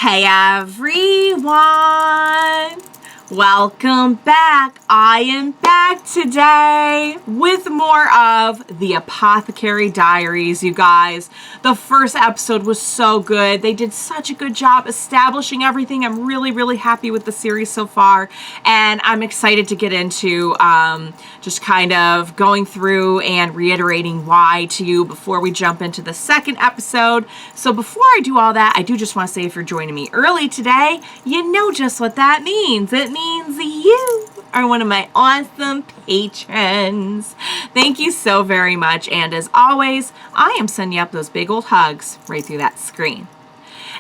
Hey everyone! Welcome back. I am back today with more of the Apothecary Diaries, you guys. The first episode was so good. They did such a good job establishing everything. I'm really happy with the series so far, and I'm excited to get into just kind of going through and reiterating why to you before we jump into the second episode. So before I do all that, I do just want to say if you're joining me early today, you know just what that means. It means you are one of my awesome patrons. Thank you so very much. And as always, I am sending you up those big old hugs right through that screen.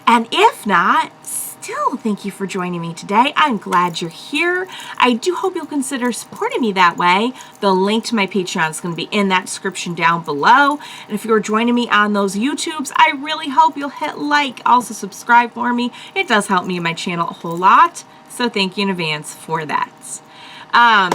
And if not, still thank you for joining me today. I'm glad you're here. I do hope you'll consider supporting me that way. The link to my Patreon is going to be in that description down below. And if you're joining me on those YouTubes, I really hope you'll hit like. Also subscribe for me. It does help me and my channel a whole lot. So thank you in advance for that. All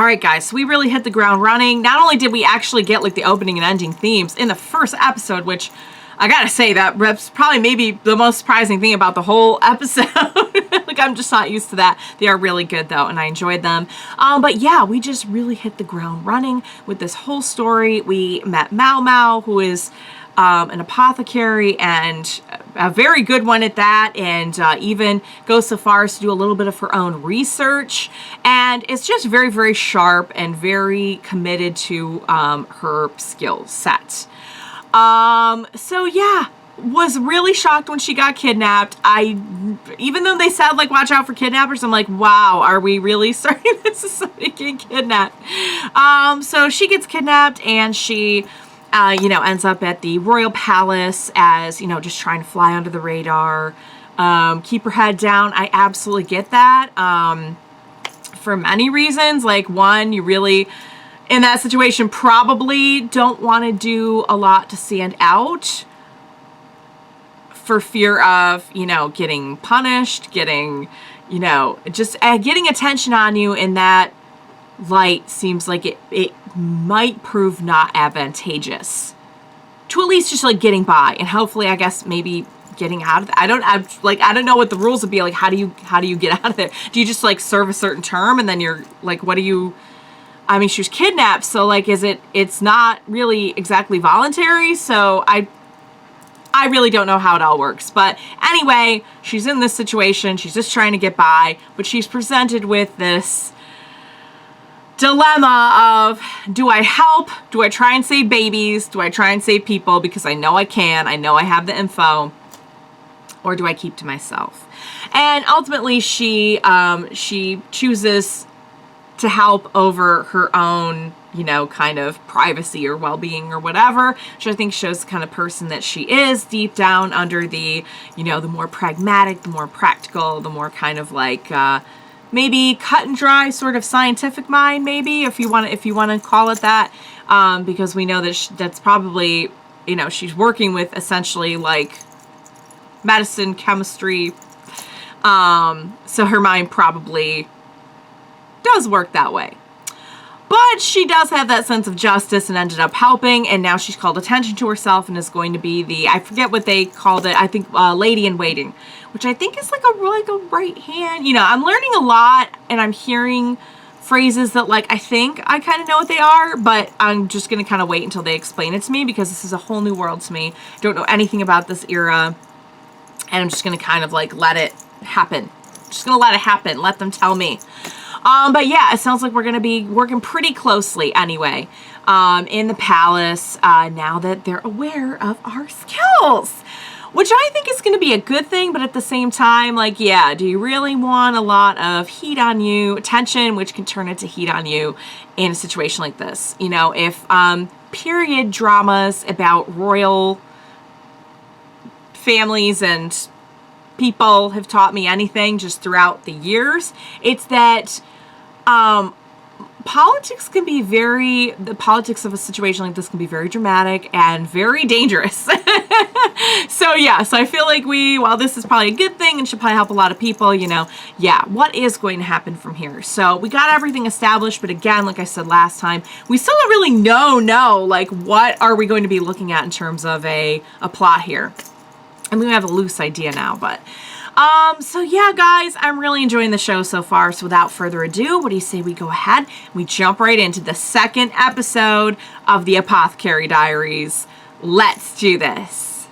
right, guys, so we really hit the ground running. Not only did we actually get like the opening and ending themes in the first episode, which I gotta say that's probably maybe the most surprising thing about the whole episode. Like, I'm just not used to that. They are really good though, and I enjoyed them. But yeah, we just really hit the ground running with this whole story. We met Maomao, who is an apothecary, and a very good one at that, and even goes so far as to do a little bit of her own research, and it's just very sharp and very committed to her skill set. So yeah, was really shocked when she got kidnapped. Even though they said like watch out for kidnappers, I'm like, wow, are we really starting this as somebody getting kidnapped? So she gets kidnapped, and she ends up at the royal palace as, just trying to fly under the radar, keep her head down. I absolutely get that, for many reasons. Like, one, you really, in that situation, probably don't want to do a lot to stand out for fear of, getting punished, getting, just getting attention on you in that light seems like it might prove not advantageous to at least just like getting by, and hopefully I guess maybe getting out of it. I don't know what the rules would be. Like, how do you get out of there? Do you just like serve a certain term and then you're like, what do you, I mean, she was kidnapped, so like, it's not really exactly voluntary, so I really don't know how it all works. But anyway, she's in this situation, she's just trying to get by, but she's presented with this dilemma of, do I help? Do I try and save babies? Do I try and save people? Because I know I can. I know I have the info. Or do I keep to myself? And ultimately, she chooses to help over her own, kind of privacy or well-being or whatever, which I think shows the kind of person that she is deep down under the, the more pragmatic, the more practical, the more kind of like, maybe cut and dry sort of scientific mind, maybe, if you want to call it that, because we know that that's probably, she's working with essentially like medicine, chemistry, so her mind probably does work that way. But she does have that sense of justice and ended up helping, and now she's called attention to herself and is going to be the, I forget what they called it, I think lady in waiting, which I think is like a right hand. I'm learning a lot, and I'm hearing phrases that like I think I kind of know what they are, but I'm just going to kind of wait until they explain it to me, because this is a whole new world to me. Don't know anything about this era, and I'm just going to kind of like let it happen. Just going to let it happen. Let them tell me. But yeah, it sounds like we're going to be working pretty closely anyway, in the palace, now that they're aware of our skills, which I think is going to be a good thing. But at the same time, like, yeah, do you really want a lot of heat on you, attention, which can turn into heat on you in a situation like this? If, period dramas about royal families and people have taught me anything just throughout the years, it's that politics of a situation like this can be very dramatic and very dangerous. So yeah, so I feel like while this is probably a good thing and should probably help a lot of people, yeah, what is going to happen from here? So we got everything established, but again, like I said last time, we still don't really know, like, what are we going to be looking at in terms of a plot here. I mean, we have a loose idea now, but so yeah, guys, I'm really enjoying the show so far. So without further ado, what do you say we go ahead and we jump right into the second episode of the Apothecary Diaries? Let's do this.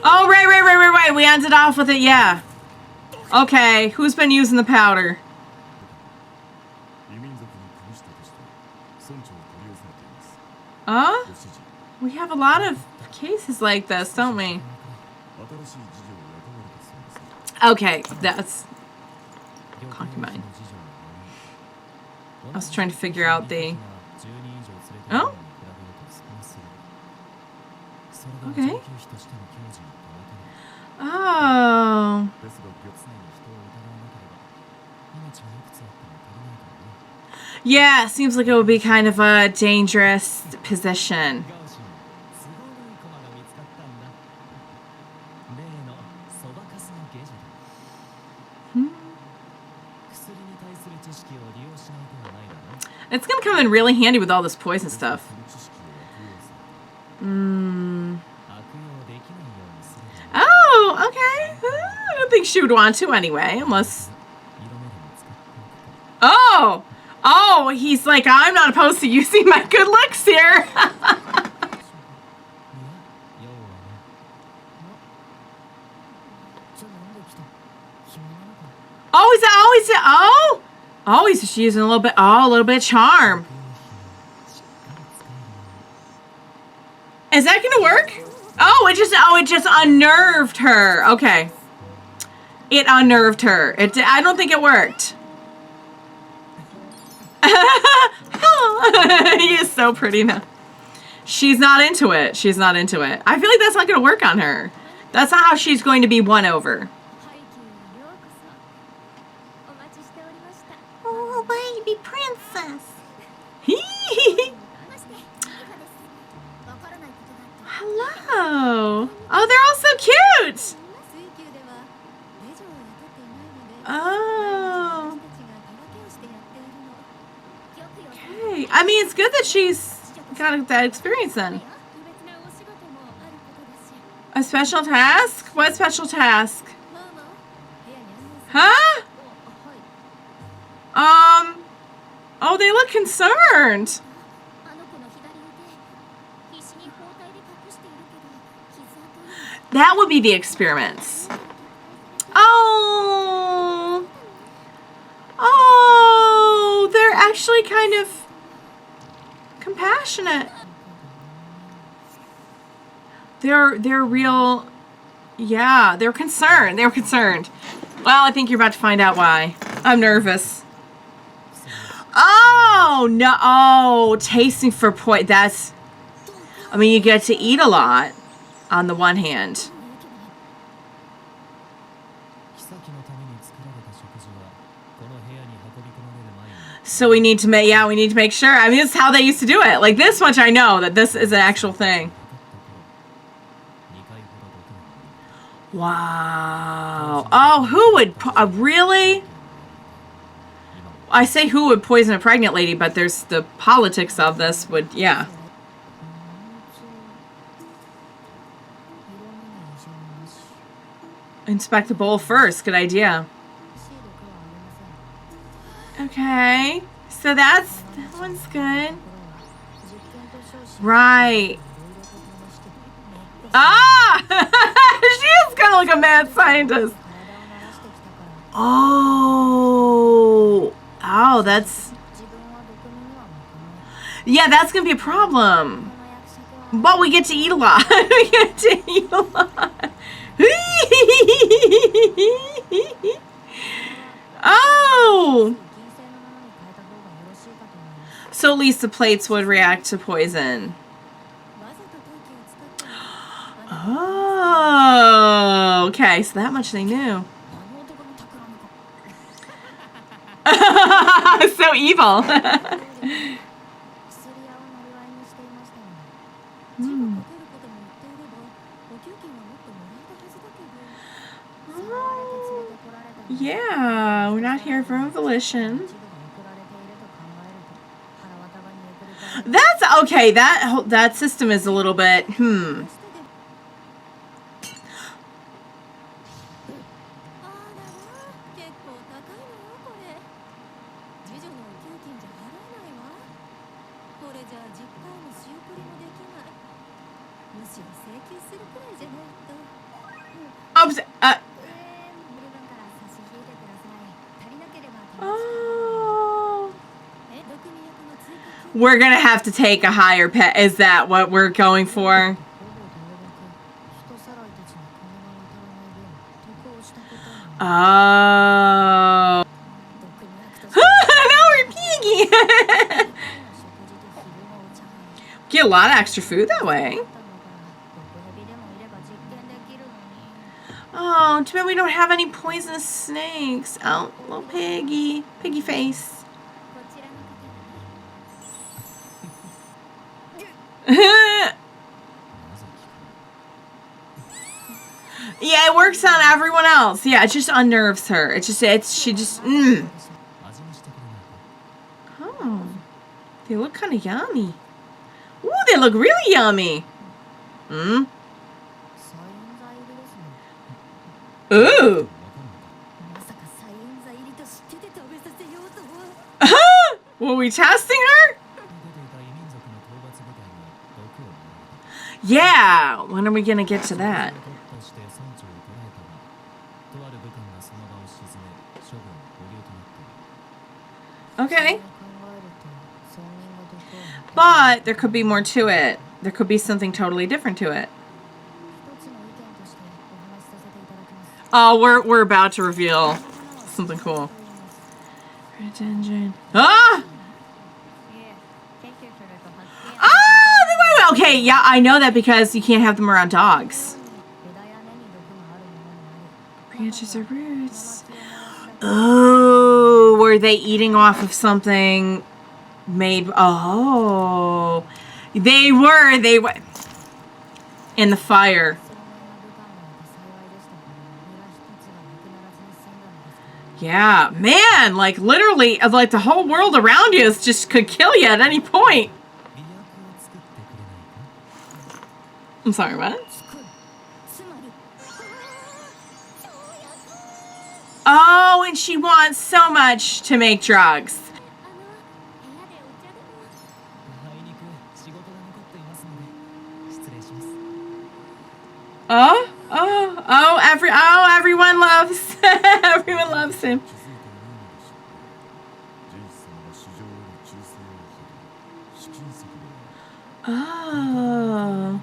Oh, right. We ended off with it, yeah. Okay, who's been using the powder? We have a lot of cases like this, don't we? Okay, that's concubine. I was trying to figure out the... Oh? Okay. Oh. Yeah, seems like it would be kind of a dangerous position. It's gonna come in really handy with all this poison stuff. Oh, okay. I don't think she would want to anyway, unless... Oh, he's like, I'm not opposed to using my good looks here. He's just using a little bit of charm. Is that gonna work? It just unnerved her. Okay. It unnerved her. I don't think it worked. He is so pretty now. She's not into it. I feel like that's not gonna work on her. That's not how she's going to be won over. Oh, baby princess. Hello. Oh, they're all so cute. Oh. Okay. I mean, it's good that she's got that experience then. A special task? What special task? Huh? Oh, they look concerned. That would be the experiments. Oh, they're actually kind of compassionate. They're real. Yeah, they're concerned. Well, I think you're about to find out why. I'm nervous. Oh, no. Oh, tasting for poison. That's... I mean, you get to eat a lot on the one hand. So we need to make sure. I mean, this is how they used to do it. Like, this much I know that this is an actual thing. Wow. Oh, who would... really? I say who would poison a pregnant lady, but there's the politics of this would... Yeah. Inspect the bowl first. Good idea. Okay. So that one's good. Right. Ah! She is kind of like a mad scientist. Oh, that's... Yeah, that's going to be a problem. But we get to eat a lot. We get to eat a lot. Oh! So at least the plates would react to poison. Oh, okay. So that much they knew. So evil. Yeah, we're not here for a volition. That's okay. That system is a little bit, Oops, oh. We're gonna have to take a higher pet. Is that what we're going for? Oh. No, we're piggy. Get a lot of extra food that way. Oh, too bad we don't have any poisonous snakes. Oh, little piggy. Piggy face. Yeah, it works on everyone else. Yeah, it just unnerves her. She just. Oh, they look kind of yummy. Ooh, they look really yummy. Ooh. Were we testing her? Yeah. When are we gonna get to that? Okay. But there could be more to it. There could be something totally different to it. Oh, we're about to reveal something cool. Rhododendron. Ah! Ah! Okay, yeah, I know that because you can't have them around dogs. Branches or roots. Oh, were they eating off of something made? Oh, they were in the fire. Yeah, man, like literally, like the whole world around you just could kill you at any point. I'm sorry, what? Oh, and she wants so much to make drugs. Everyone loves everyone loves him. Oh.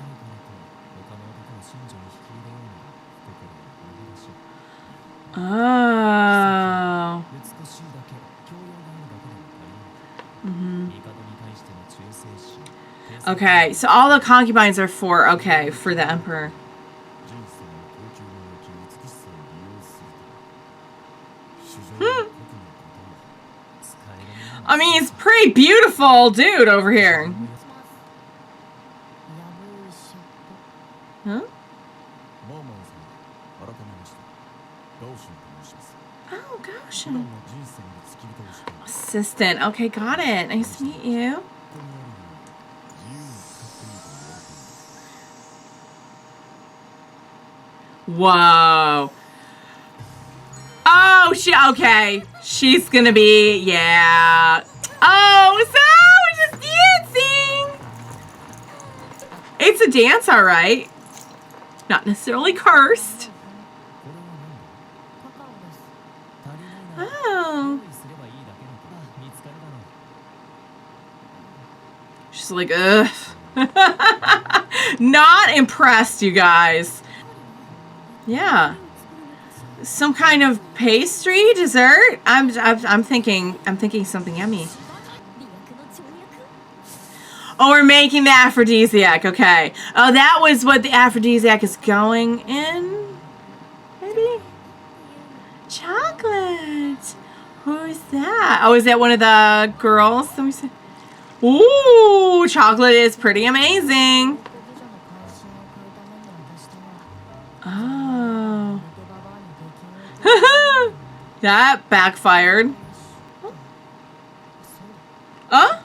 Oh. Okay, so all the concubines are for the emperor. I mean, he's pretty beautiful dude over here. Huh? Oh, gosh. Assistant. Okay, got it. Nice to meet you. Whoa. Oh, okay. She's gonna be, yeah. Oh, so we're just dancing. It's a dance, all right. Not necessarily cursed. Oh. She's like, ugh. Not impressed, you guys. Yeah. Some kind of pastry, dessert. I'm thinking something yummy. Oh, we're making the aphrodisiac. Okay. Oh, that was what the aphrodisiac is going in. Maybe chocolate. Who's that? Oh, is that one of the girls? Let me see. Ooh, chocolate is pretty amazing. Oh. That backfired. Oh?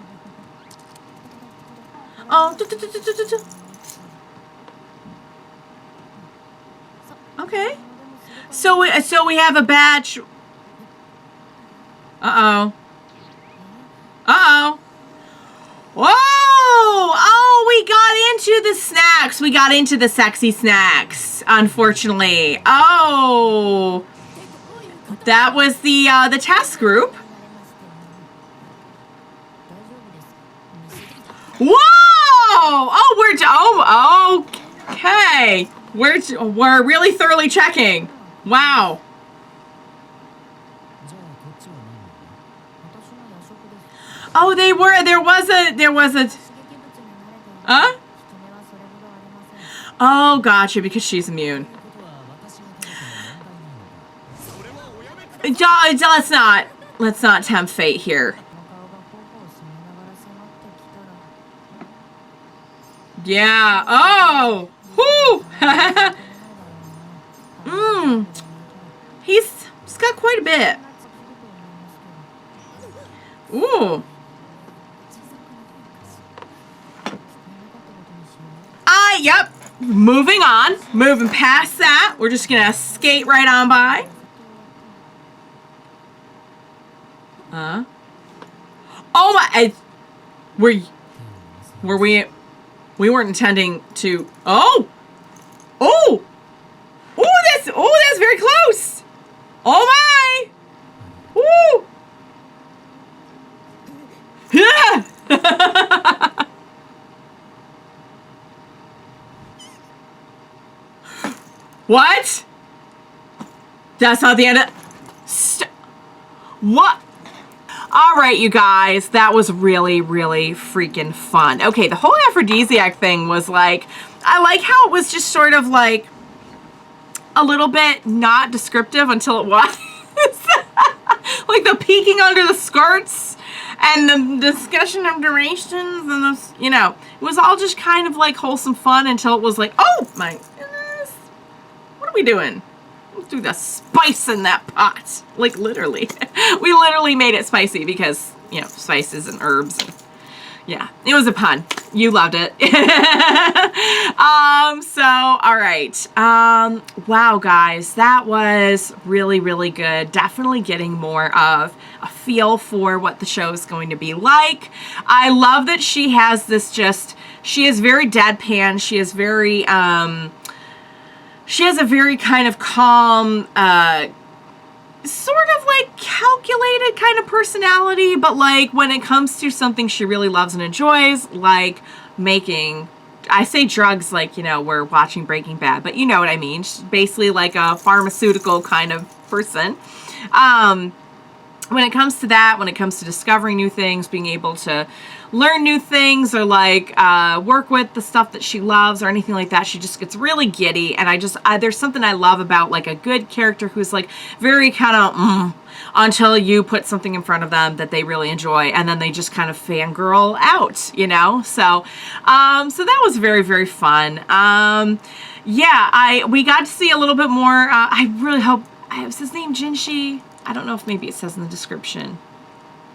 Oh. Okay. So we have a batch. Uh-oh. Uh-oh. Whoa! into the snacks. We got into the sexy snacks, unfortunately. Oh, that was the test group. Whoa! Oh, okay. We're really thoroughly checking. Wow. Oh, they were. There was a. Huh? Oh, gotcha. Because she's immune. Let's not tempt fate here. Yeah. Oh. Whoo. He's got quite a bit. Ooh. Yep. Moving on. Moving past that. We're just gonna skate right on by. Oh my! Were we? We weren't intending to. Oh! Oh! Oh, that's very close. Oh my! Woo! Yeah. What? That's not the end of... What? All right, you guys. That was really, really freaking fun. Okay, the whole aphrodisiac thing was like... I like how it was just sort of like... a little bit not descriptive until it was. Like the peeking under the skirts and the discussion of durations and those, you know, it was all just kind of like wholesome fun until it was like, oh my goodness, what are we doing? Let's do the spice in that pot. Like literally. We literally made it spicy because, you know, spices and herbs and yeah, it was a pun. You loved it. So, all right. Wow, guys, that was really, really good. Definitely getting more of a feel for what the show is going to be like. I love that she has this she is very deadpan. She is very, she has a very kind of calm, sort of like calculated kind of personality, but like when it comes to something she really loves and enjoys, like making, I say drugs like, you know, we're watching Breaking Bad, but you know what I mean. She's basically like a pharmaceutical kind of person. When it comes to that, when it comes to discovering new things, being able to learn new things or like work with the stuff that she loves or anything like that, she just gets really giddy. And there's something I love about like a good character who's like very kind of until you put something in front of them that they really enjoy, and then they just kind of fangirl out, you know? So that was very, very fun. Yeah, we got to see a little bit more. I really hope, was his name Jinshi? I don't know if maybe it says in the description.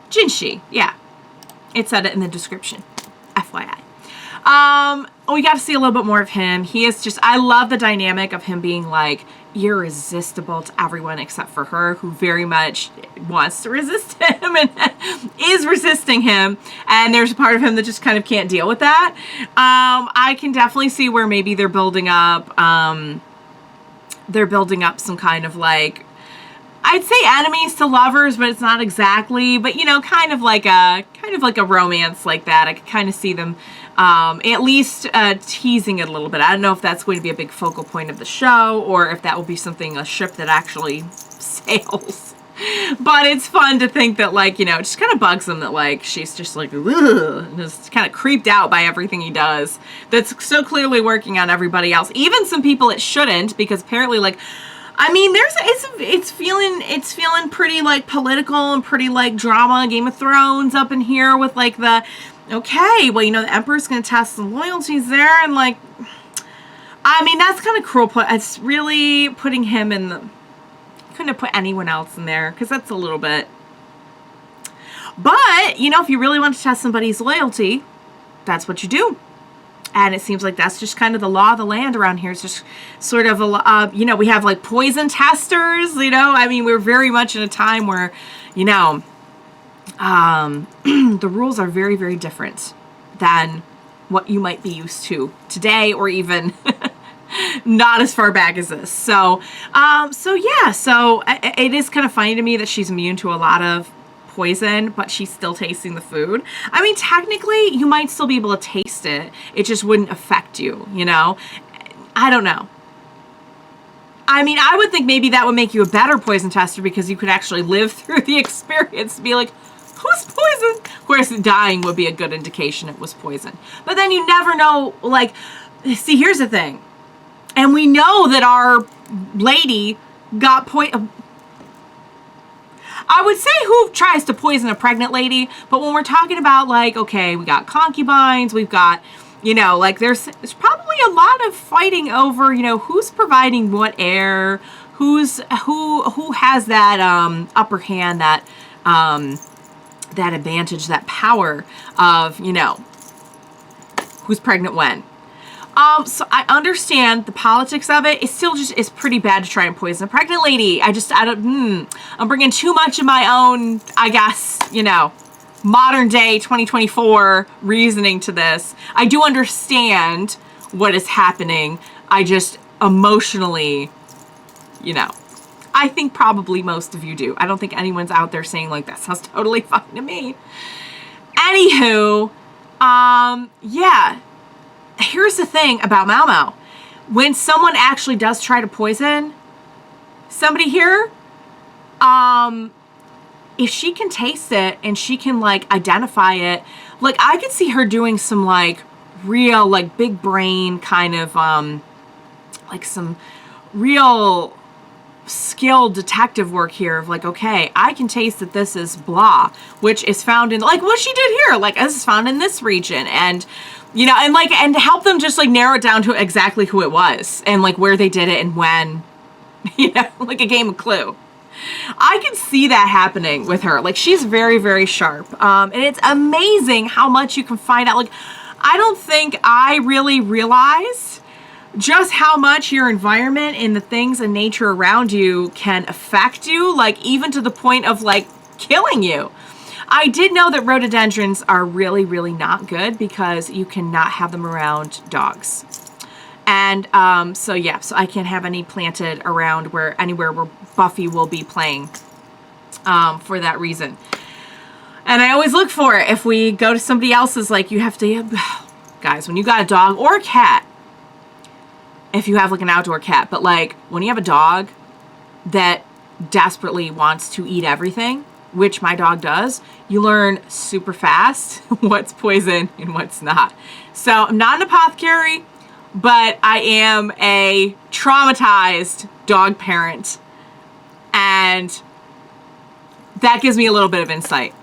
Jinshi, yeah. It said it in the description. FYI. We got to see a little bit more of him. He is just, I love the dynamic of him being like irresistible to everyone except for her, who very much wants to resist him and is resisting him. And there's a part of him that just kind of can't deal with that. I can definitely see where maybe they're building up some kind of like, I'd say enemies to lovers, but it's not exactly, but you know, kind of like a romance like that. I could kind of see them at least teasing it a little bit. I don't know if that's going to be a big focal point of the show or if that will be a ship that actually sails. But it's fun to think that, like, you know, it just kind of bugs them that, like, she's just like, ugh, just kind of creeped out by everything he does. That's so clearly working on everybody else. Even some people it shouldn't, because apparently, like, I mean, it's feeling pretty like political and pretty like drama, Game of Thrones up in here with like okay, well, you know, the Emperor's gonna test some loyalties there, and like, I mean, that's kind of cruel. It's really putting him in the, couldn't have put anyone else in there, because that's a little bit, but you know, if you really want to test somebody's loyalty, that's what you do. And it seems like that's just kind of the law of the land around here. It's just sort of, you know, we have like poison testers, you know. I mean, we're very much in a time where, you know, the rules are very, very different than what you might be used to today, or even not as far back as this. So it is kind of funny to me that she's immune to a lot of poison, but she's still tasting the food. I mean, technically, you might still be able to taste it. It just wouldn't affect you, you know? I don't know. I mean, I would think maybe that would make you a better poison tester, because you could actually live through the experience to be like, who's poison? Of course, dying would be a good indication it was poison. But then you never know, like, see, here's the thing. And we know that our lady got I would say who tries to poison a pregnant lady, but when we're talking about, like, okay, we got concubines, we've got, you know, like, there's probably a lot of fighting over, you know, who's providing what heir, who has that upper hand, that that advantage, that power of, you know, who's pregnant when. So I understand the politics of it. It still just is pretty bad to try and poison a pregnant lady. I'm bringing too much of my own, I guess, you know, modern day 2024 reasoning to this. I do understand what is happening. I just emotionally, you know, I think probably most of you do. I don't think anyone's out there saying, like, that sounds totally fine to me. Anywho, yeah. Here's the thing about Maomao. When someone actually does try to poison somebody here, if she can taste it and she can, like, identify it, like, I could see her doing some, like, real, like, big brain kind of, like, some real skilled detective work here of, like, okay, I can taste that this is blah, which is found in, like, what she did here, like, this is found in this region, and, you know, and, like, and to help them just, like, narrow it down to exactly who it was, and, like, where they did it and when, you know, like a game of Clue. I can see that happening with her. Like, she's very, very sharp, and it's amazing how much you can find out. Like, I don't think I really realized just how much your environment and the things in nature around you can affect you, like, even to the point of, like, killing you. I did know that rhododendrons are really, really not good because you cannot have them around dogs. And so yeah, so I can't have any planted around anywhere where Buffy will be playing for that reason. And I always look for it. If we go to somebody else's, like, you have to, guys, when you got a dog or a cat, if you have, like, an outdoor cat, but, like, when you have a dog that desperately wants to eat everything, which my dog does, you learn super fast what's poison and what's not. So I'm not an apothecary, but I am a traumatized dog parent, and that gives me a little bit of insight.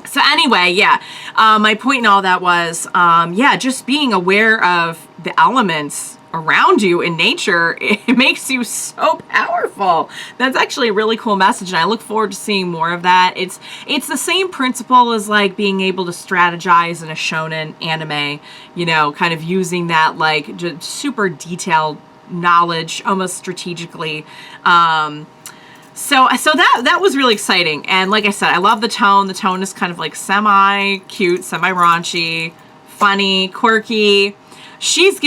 So anyway, yeah, my point in all that was, yeah, just being aware of the elements around you in nature, it makes you so powerful. That's actually a really cool message, and I look forward to seeing more of that. It's the same principle as, like, being able to strategize in a shonen anime, you know, kind of using that, like, just super detailed knowledge almost strategically. So that was really exciting, and like I said, I love the tone. The tone is kind of, like, semi-cute, semi-raunchy, funny, quirky. She's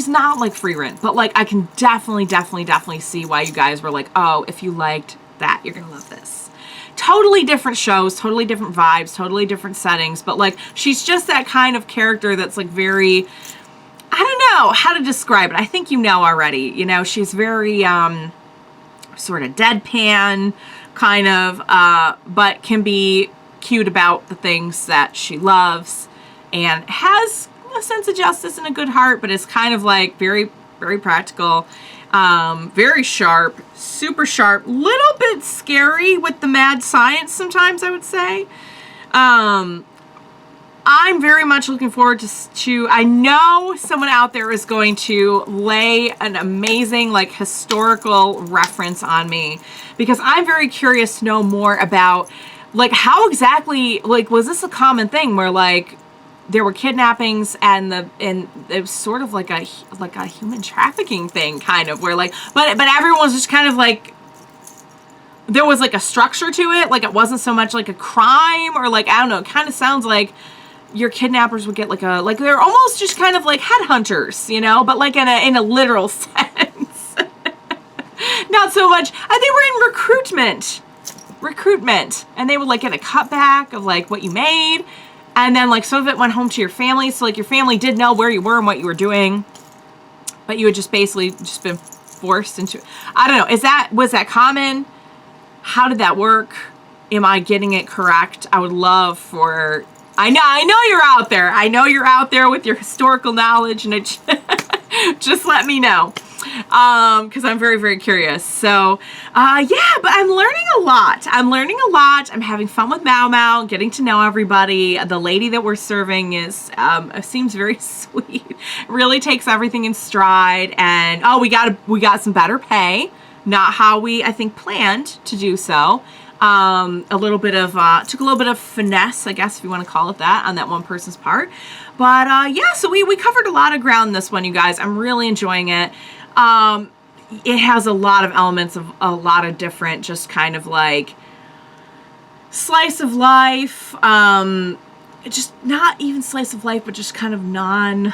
not, like, free rent, but, like, I can definitely see why you guys were like, oh, if you liked that, you're gonna love this. Totally different shows, totally different vibes, totally different settings, but, like, she's just that kind of character that's, like, very, I don't know how to describe it. I think you know already. You know, she's very sort of deadpan kind of, but can be cute about the things that she loves, and has a sense of justice and a good heart, but it's kind of, like, very, very practical, very sharp, super sharp, little bit scary with the mad science sometimes, I would say. I'm very much looking forward to I know someone out there is going to lay an amazing, like, historical reference on me, because I'm very curious to know more about, like, how exactly, like, was this a common thing where, like, there were kidnappings and it was sort of like a human trafficking thing, kind of, where, like, but everyone was just kind of, like, there was, like, a structure to it, like, it wasn't so much like a crime, or, like, I don't know, it kind of sounds like your kidnappers would get like they're almost just kind of like headhunters, you know, but like in a literal sense. Not so much. They were in recruitment, and they would like get a cutback of like what you made, and then like some of it went home to your family, so like your family did know where you were and what you were doing, but you had just basically just been forced into, I don't know, was that common? How did that work? Am I getting it correct? I would love for, I know you're out there. I know you're out there with your historical knowledge, and it just let me know. Because I'm very, very curious. So, yeah, but I'm learning a lot. I'm having fun with Maomao, getting to know everybody. The lady that we're serving seems very sweet. Really takes everything in stride. And, we got some better pay. Not how we, I think, planned to do so. Took a little bit of finesse, I guess, if you want to call it that, on that one person's part. But, yeah, so we covered a lot of ground in this one, you guys. I'm really enjoying it. It has a lot of elements of a lot of different, just kind of like slice of life, just not even slice of life, but just kind of non-shonen,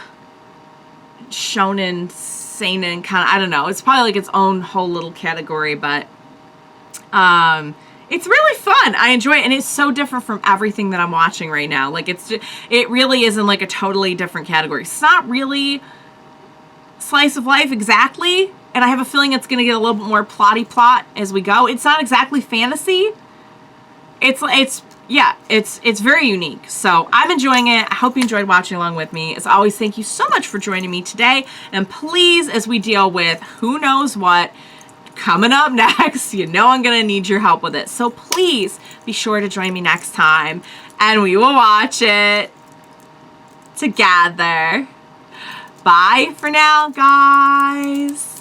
seinen kind of, I don't know. It's probably like its own whole little category, but, it's really fun. I enjoy it, and it's so different from everything that I'm watching right now. Like, it really is in like a totally different category. It's not really slice of life exactly, and I have a feeling it's going to get a little bit more plot as we go. It's not exactly fantasy. It's very unique. So I'm enjoying it. I hope you enjoyed watching along with me. As always, thank you so much for joining me today, and please, as we deal with who knows what coming up next, you know I'm going to need your help with it. So please be sure to join me next time, and we will watch it together. Bye for now, guys.